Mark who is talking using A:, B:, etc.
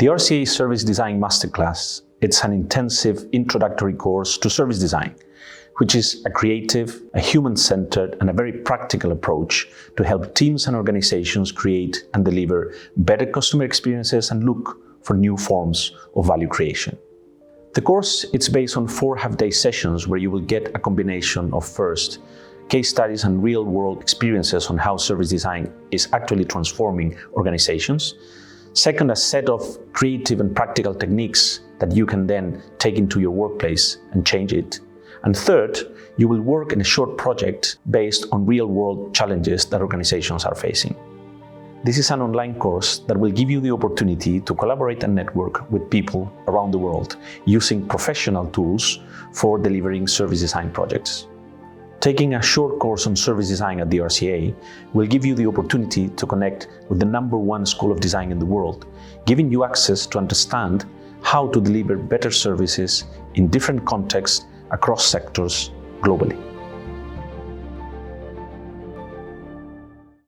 A: The RCA Service Design Masterclass, it's an intensive introductory course to service design, which is a creative, a human-centered, and a very practical approach to help teams and organizations create and deliver better customer experiences and look for new forms of value creation. The course is based on 4 half-day sessions where you will get a combination of first, case studies and real-world experiences on how service design is actually transforming organizations. Second, a set of creative and practical techniques that you can then take into your workplace and change it. And third, you will work in a short project based on real-world challenges that organizations are facing. This is an online course that will give you the opportunity to collaborate and network with people around the world using professional tools for delivering service design projects. Taking a short course on service design at the RCA will give you the opportunity to connect with the #1 school of design in the world, giving you access to understand how to deliver better services in different contexts across sectors globally.